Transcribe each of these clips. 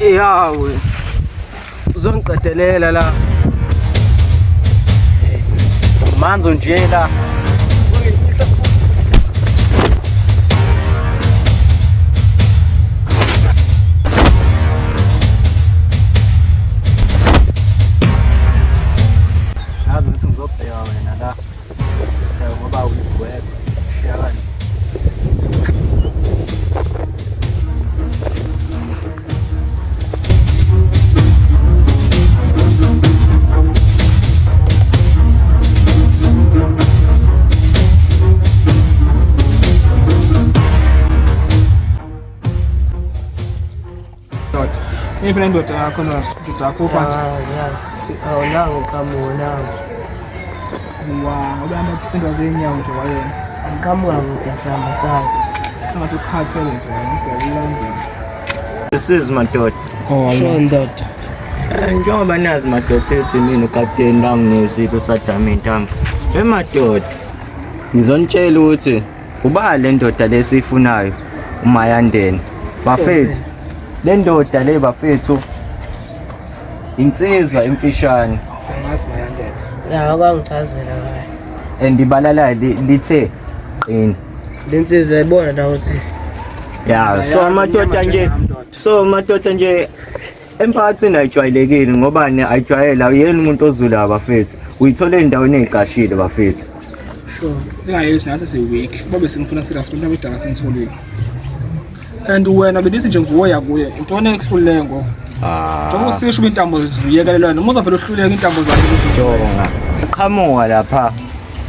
Yawe. Uzongiqedelela la. Manzo nje la. Nipe ndoto yako na tutakupa. Awulangu kamunangu. Ubanda kusindwa zenyawo nje wale. Ngikamwangu kuhlamba sazi. Kama tukhathele nje ngiyalanda. This is madoda. Ndoda. Njengoba nazi madoda ethi mina ukapteni langinezipho sadama intambo. Madoda. Ngizonitshela ukuthi uba le ndoda lesifunayo uMayandeni. Bafethu. Le ndoda le bafethu insizwa emfishane. Ngazi Mayandeni. Ya akangichazela kahle. Andibalala lithe qini. Lensizwa ayibona la uthi. Ya, so madoda nje emphakathini ayijwayelekile ngoba ayijwayela uyena umuntu ozula bafethu. Uyithola endaweni ezicashile bafethu. Sure. Ngayezi ngathi seweek. Bobe singifuna serious ukuthi abadala sengitholile. And wena belithi nje nguwe kuye. Intone ekuhlulengo. Njengoba usisho intambo ziyekelelwa noma uzavela uhluleka intambo zakhe Jonga. Qhamuka lapha.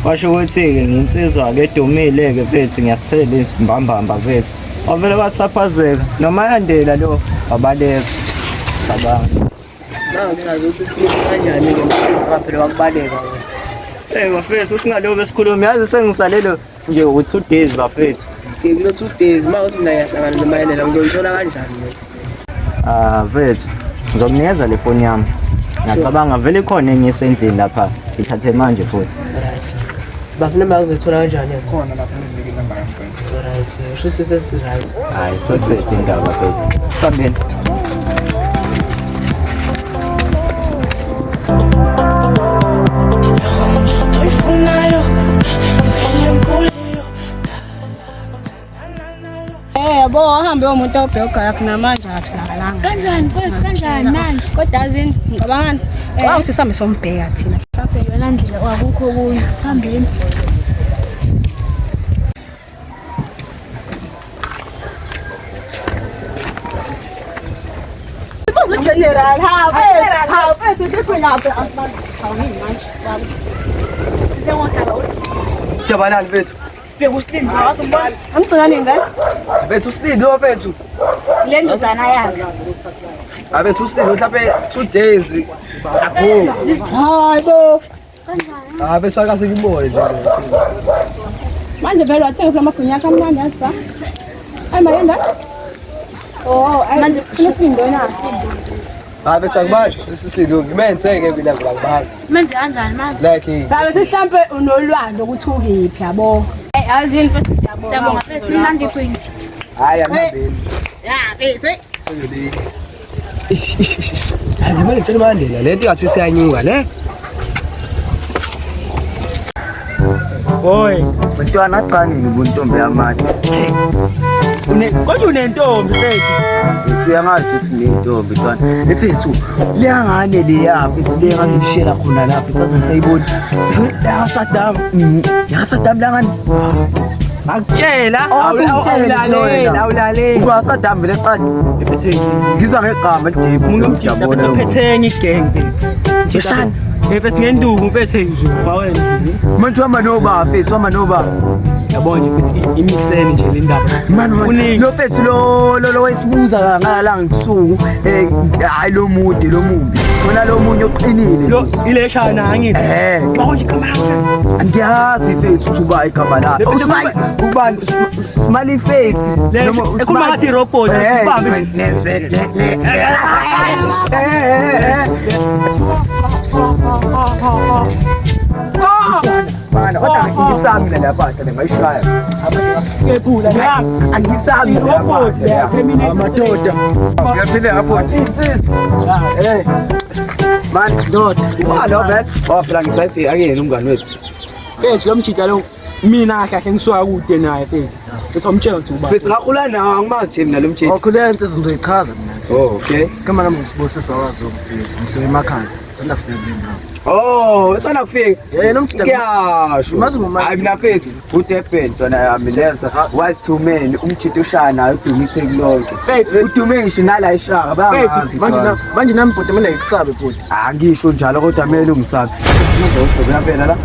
Washo ukuthi ke nginsizwa ke edumile ke mfethu ngiyakuthela isimbambamba mfethu. Avele wasaphazeka noma yandela lo wabaleka. Cabanga. Nawu ngiyazi ukuthi simise kanjani ke ngaphela wakubaleka wena. Bafethu singalobe besikhuluma yazi sengisalelo nje u2 days bafethu. Kulo 2 days mawuthi mina yahlangana noMayelela ngiyithola kanjani wena? Mfethu ngizomnikeza le phone yami. Ngiyacabanga vele khona enye esendlini lapha. Ngithathe manje futhi. Bafuna bakuzothola kanjani khona lapha ngeke namba yami. Right, sho sesi right. Hayi sesedinga bafethu. Sambeni. Yabo ahambe umuntu obheka kunamanje atholakala. Kanjani mfowethu kanjani manje? Kodwa azini ngicabangani? Wathi sambe sombheka thina. Mhlawumbe yona ndlela akukho kuyo. Sambeni. Ibuzo general ha bese ndikhulapha awini manje baba. Size ngotaba Jabalani bethu. sibheka uSlindo wasombona. Angigcinani ngane? Bethu uSlindo bethu. Le ndodana yakhe. Abethu uSlindo mhlawumbe 2 days ago. Hayibo. Bethu akase ngibone nje. Manje vele wathenga amagunya kamnandi asiba. Ay mayenda? Oh, manje uSlindo na. Bethu akubashi uSlindo ngimenzeke mina ngiyakubaza. Menze kanjani manje? Like Baba sihlambe unolwando ukuthi ukiphi yabo. Azini mfethu siyabonga. Siyabonga mfethu mnandi kwini. hayi angabeni. Ya, bese. Sengibili. Hayi manje ngitshela Mandela lento yathi siyanyuka le. Boy, mntwana qanini ubuntombi yamanje. Kodwa unentombi mfethu. Uthi uyangazi ukuthi nginentombi ntwana. Mfethu, liyangane leya mfethu liyangane lishela khona la mfethu azengisayibona. Ngisho la Saddam. Ya Saddam langani. Akutshela awulalela. Uba Saddam vele qadi. Bese Ngiza ngegama elideep ngiyabona. ngiphethenye igang mfethu. Ngishani? Bese ngenduku mfethu uzofa wena nje. Manje hamba noba mfethu hamba noba. Yabona mfethu imixene nje le ndaba. Mani lo mfethu lo wesibuza ngala ngisuku hayi lo mude lo mumbi. Wona lo munye oqinile. Lo ileshana angithi. Manje igama lakho. Angiyazi mfethu ukuthi uba igama la. Ubani smiley face noma ekhuluma ngathi robot ubambe Bye. mfana kodwa angisami mina lapha ngayishaya Ngephula la. angisami Amadoda. ngiyaphila apho insizwa hey man doda imali ovela phela ngisayithi akuyena umngani wethu Mfethu lomjida lo mina kahle ngisuka kude naye mfethu. Bethi umtshela ukuthi uba. Mfethu ngakhula nawe angimazi nje mina lo mtshela Okhuleka insizwa ngizoyichaza mina. oh okay Kama nami ngisibusiso wazo ukuthi ngisuke emakhaya. Sanda kufika mina. oh esana kufika Yena umjida kuyasho Umazi ngumani? hayi mina mfethu uDurban ntwana yami leza was two men umjida ushaya naye udume ithekulonke Mfethu udume ngisho nala ishaka bayangazi manje nami bhuti mina ngikusabe bhuti. angisho njalo kodwa kumele ungisabe ngizosho phela la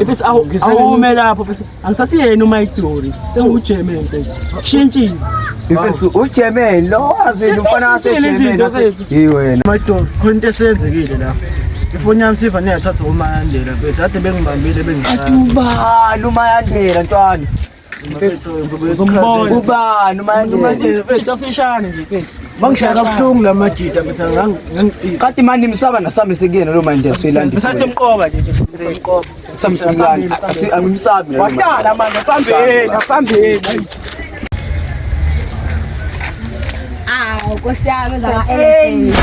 Mfethu awume lapho mfethu. Angisasiyena uMayitori. Sengujeme mfethu. Shintshile. mfethu uJerman lo wazi umfana waseJerman yiwena Mayitori khona into esenzekile la. Ifoni yami siva niyathatha uMandela mfethu. Kade bengibambile bengishaya. ubani uMandela ntwana Uzombona. ubani uMandela Mfethu afishane nje mfethu. Bangishaya kabuhlungu la majida mfethu ngangiphi. kathi manje imsaba nasami sekuyena lo Mandela soyilanda Sasemqoba nje semqoba. samsungani angimsabi Wahlala manje asambeni. Nkosi yami za-elephant.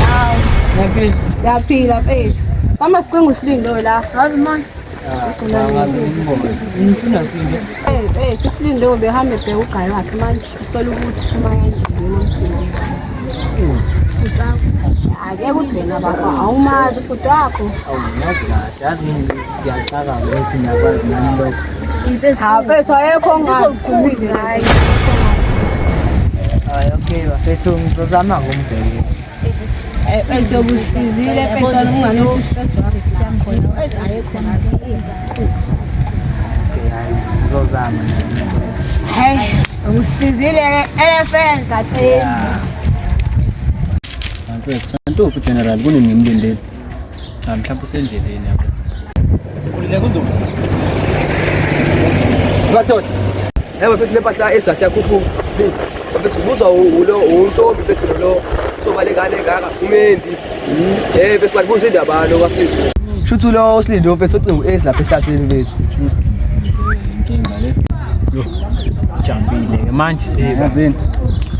Siyaphila mfethu. Mama sicinga uSilindo la. Yazi manje. Mfethu uSilindo behambe ebheka ugayi wakhe manje usola ukuthi umayazima ake kuthi wena baba awumazi ufuthi wakho. Yazi kahle, yazi ngiyaqaka ukuthi ngiyakwazi nami lokho. Cha mfethu ayekho ongazikhulile hayi. Hayi okay bafethu ngizozama ngombhekisi. Ezobusizile mfethu ungane uthi stress wakhe khona. Ayekho nathi. Okay hayi ngizozama. Hey, usizile elephant katheni. Mfethu kanti uphi general kuningimlindele. Mhlawumbe usendleleni yabo. Kulileke uzoba. Bathola yebo mfethu lepahla esathi yakhuphuka mfethu kuzwa ulo untombi mfethu lo sobalekane ngaka umendi mfethu balibuza indaba lo kwaSilindo shuthi lo uSilindo mfethu ucinga esilapha ehlathini mfethu Inkinga le. Yo. Jambile ke manje. Yazini.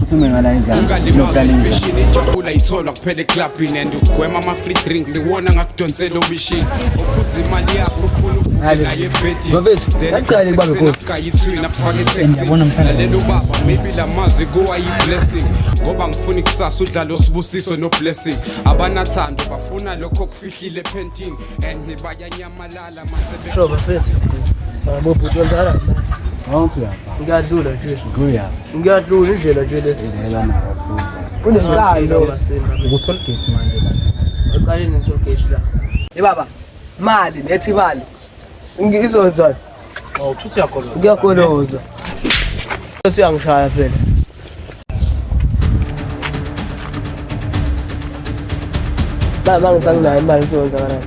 Uthume ngala izandla. Injabula itholwa kuphela eclubini and ugwema ama-free drinks iwona ngakudonsela umishini uphuza imali yakho ufuna ukuvula yebhedlalela ubaba maybe la mazwi kuwa yi-blessing ngoba ngifuna ikusasa udlala osibusiso no-blessing abanathando bafuna lokho kufihlile ephentini and bayanyamalala Sho bafethu. Bobhuti wenzakala. Ngiyadlula nje. Ngiyadlula indlela nje le. kunesikayi lo Ukusolgate manje la. Eqaleni ngitholgate la. baba mali nethi imali ngizonzana Awuthi uyakholwa. ngiyakoloza Usiyangishaya phela. baba ngizanginayo imali ngizonzana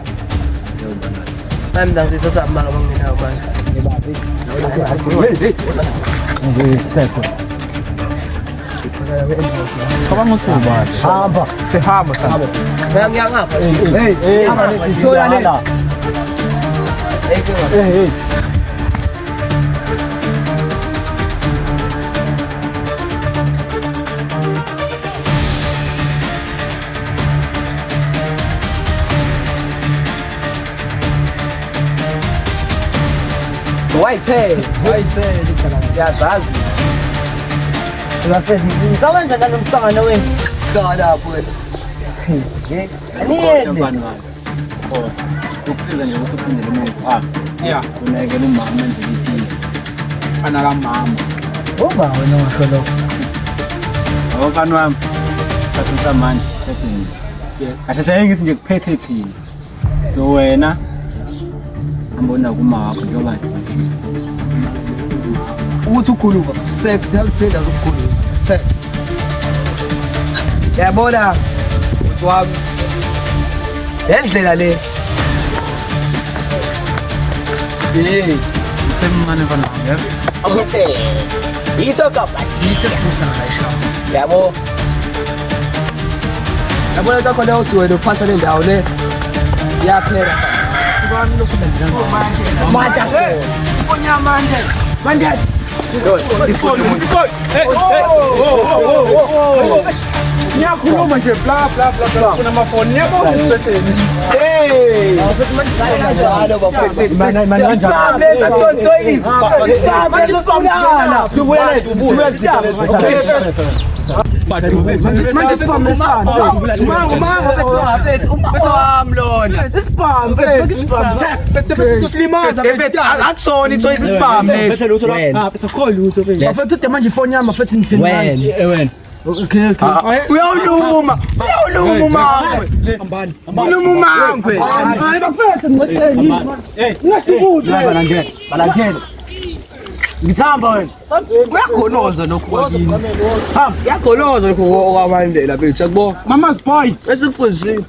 Nami ndazisa manje nginayo manje. Cabanga uthuba. hamba Sihamba sana. Ngiyangapha. thola le wayithe siyazazi Bafethu ngisawenza nalo msangano wenu. qala phela Aniyende. Ukusiza nje ukuthi uphindele emuva. Yeah. Unakele umama enzele itiye. Fana kamama. Ngoba wena ngisho lokho. Awufani wami. Bathatha manje, ethi Yes. kahle ngithi nje kuphethe thina. So wena ambona kuma wakho njengoba ukuthi ukhuluma sekuphinda ukukhuluma yabona wami lendlela le usemncane mfana wami. akuthe yitho kapha Yithi sibusa ngayisho. yabo yabona lokho leyo uthi wena uphatha le ndawo le yaphela Ngiyakhuluma nje bla bla bla bla kuna mafoni yabo sisetheni Hey kanjalo bafethu ngithamba wena uyakholoza lokho kwakini hamba uyakholoza lokho okwabandlela bethu yakubona mama's boy esikufundisile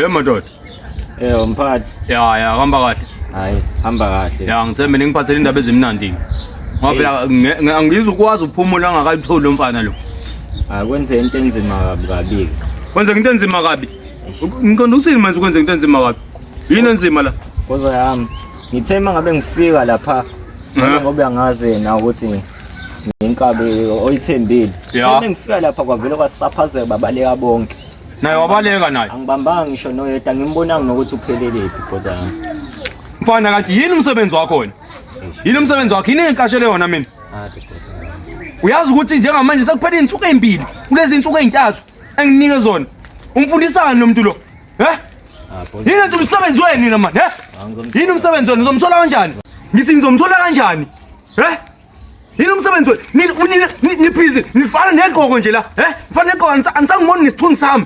madoda Mphathi. ya hamba kahle Hayi, hamba kahle. ya ngithembe ningiphathele indaba ezimnandi ngoba phela angizukwazi ukuphumula ngakayitholi lo mfana lo Akwenze into enzima kabi. kwenza into enzima kabi ngiqonda ukuthini manje ukwenza into enzima kabi yini enzima la Koza yami. Ngithe mangabe ngifika lapha ngoba uyangazi na ukuthi nginkabe oyithembile. Ngithe ngifika lapha kwavela kwasaphazeka babaleka bonke. naye wabaleka naye Angibambanga ngisho noyedwa ngimbonanga nokuthi uphelelephi koza yami. mfana kanti yini umsebenzi wakho wena yini umsebenzi wakho yini engikashele wona mina uyazi ukuthi njengamanje sekuphela izinsuku ezimbili kulezi insuku ezintathu enginike zona umfundisani lo muntu lo yini nje umsebenzi wenu nina manje yini umsebenzi wenu uzomthola kanjani ngithi ngizomthola kanjani yini umsebenzi wenu niphizi nifana negqoko nje la nifana negqoko anisangiboni nesithunzi sami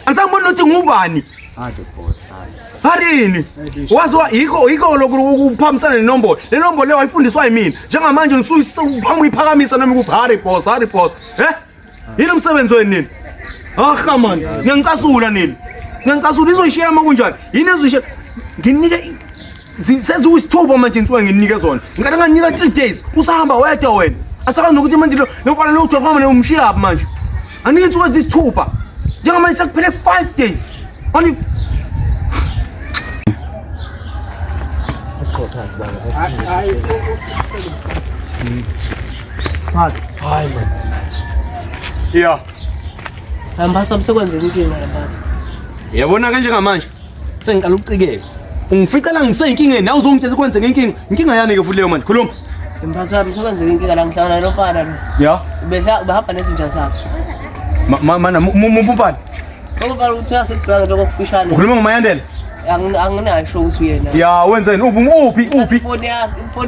anisangiboni nokuthi ngubani Harini waziwa yiko lokuphamisana nenombolo le nombolo le wayifundiswa yimina njengamanje ngisuphamwe iphakamisa nami ukuthi hari boss yini umsebenzi wenu nini man ngiyangicasula nini ngiyangicasula izoyishiya makunjani yini ezoyishiya nginike seziyisithuba manje insuku nginike zona ngikade nganika 3 days usahamba wedwa wena asakazi nokuthi manje lo mfana lo uJohn kwamane umshiya apha manje anike insuku ezisithupha njengamanje sekuphele 5 days only hayi man yeah Hambasa msekwenzeka inkinga Hambasa. Yabona kanje ngamanje sengiqala ukucikeka. Ungificela ngiseyinkinge nawe uzongitshela kwenzeka inkinga yani ke futhi leyo manje khuluma. Hambasa msekwenzeka inkinga la ngihlangana nomfana lo. Yeah. Ubehamba nezinja zakhe. Mana mumfana. Umfana uthi asedibanga lokufishana. Ukhuluma ngoMayandela? Anginasho ukuthi uyena. Ya wenzeni uphi? Ifoni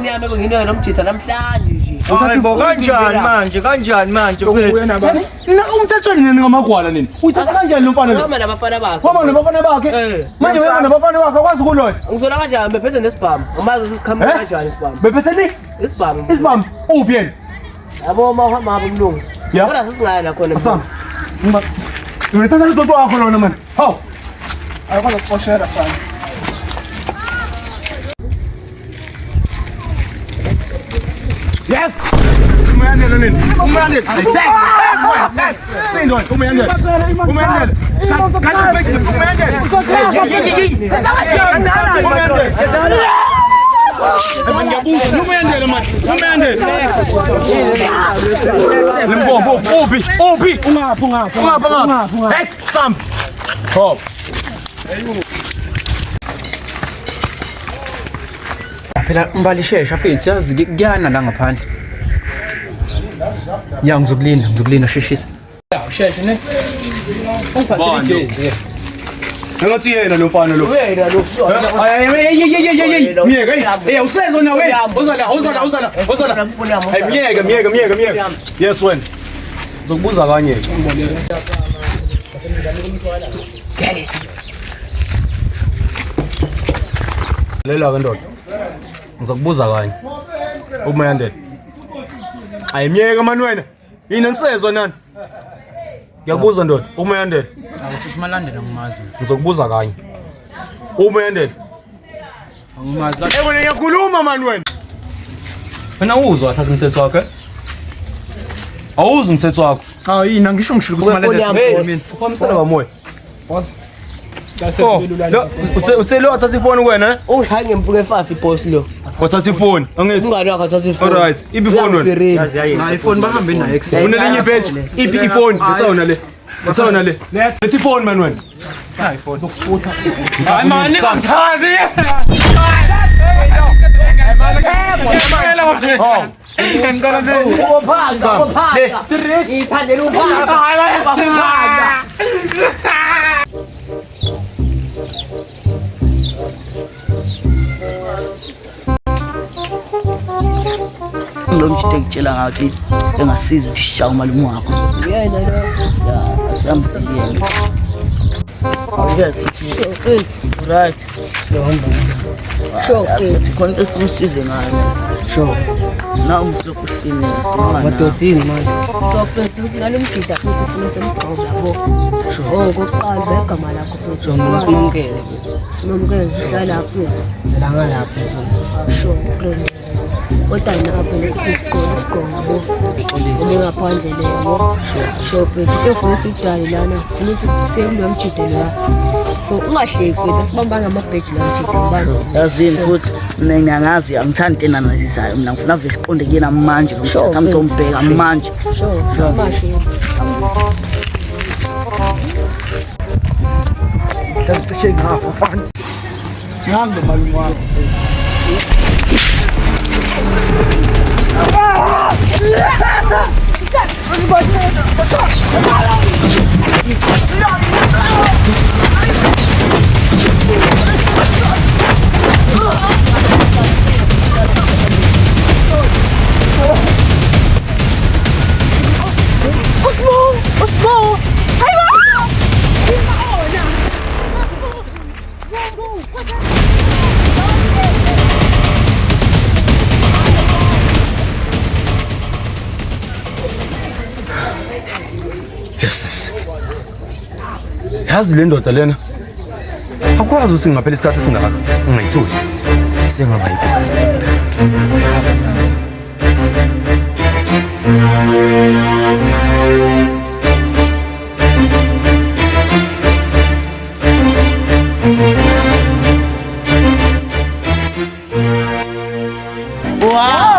yami benginike nomjitha namhlanje nje. Hayibo kanjani manje Na umthathweni nini ngamagwala nini? Uthatha kanjani lo mfana lo? Hamba nabafana bakhe. Hamba nabafana bakhe? Manje wena nabafana bakhe akwazi ukuloya. Ngizola kanjani bephethe nesibhamu. Umazi sisikhamba kanjani isibhamu. Bephethe isibhamu. Isibhamu uphi yena? Yabo mahamba umlungu. Ya. Kodwa sisingaya khona. Asam. Uyithatha lo toto wakho lona manje. Hawu. Ayikwazi ukuxoshela sana. Yes! Umyandela nini? Umyandela. Exactly. Sindwa, umyandela. Umyandela. Ngiyabuza, umyandela man. Umyandela. Limbombo, uphi? Ungaphi? X Sam. Hop. Phela umbalishesha mfethu yazi kuyana la ngaphandle. Ya ngizokulinda sheshisa. Sheshe ne. Ngathi yena lo mfana lo. Uyena lo. Miyeke. Usezwe na we. Uzala. Miyeke. Yes wena. Ngizokubuza kanye. Lela ke ndoda. Ngizokubuza kanye. Umayandela. Ayimiyeke mani wena. Yini nsezwe nani? Ngiyakubuza ndoda. Umayandela. Futhi malandela ngimazi. Ngizokubuza kanye. Umayandela. Angimazi. Wena ngiyakhuluma mani wena. Wena uzwa thatha umthetho wakho? Awuzwa umthetho wakho? Hawu yini ngisho ngishilo ukuthi malandela mina. Uphamisana bamoya. Utselo wathatha ifoni kuwena? Ushaye ngempuke 5 iboss lo. Wathatha ifoni. Angithi. Ungani wakho wathatha ifoni. Alright. Ibi ifoni wena. Hayi ifoni bahambe nayo ekuseni. Unelinye page. Ibi ifoni. Lesawona le. Lesawona le. Lethi ifoni man wena. Hayi ifoni. Hayi man ningangithazi. Lo mjite kutshela ngathi engasiza ukuthi sishaye umalume wakho. Yena lo. Ya, samsiye. Yes, right. Sure, It's content umsize ngayo. Sure. Na umsoko sine istimana. Madodini manje. so futhi ngalomjida futhi ufuna semgqoka yabo. Oh, kokuqala begama lakho futhi. Ngizomukele. Sinomkele uhlala futhi. Langa lapha. Sure, great. Kodwa napho isikole yabo. Ngingaphandle le yabo. Sure futhi into futhi sidali lana. Funa ukuthi kusemlo mjida la. So ungahleki futhi sibamba ngamabheji la mjida ngibani. Yazini futhi mina ngazi angithandi tena nazisayo mina ngifuna vese siqonde kuyena manje lo sami sombheka manje. Sure, smash. Hlacishe ngafa mfana. Ngihambe malume wakho. Yes. Yazi le ndoda lena. Akwazi usingaphela isikhathi singaka. Ungayithuli. Sengaba Wow.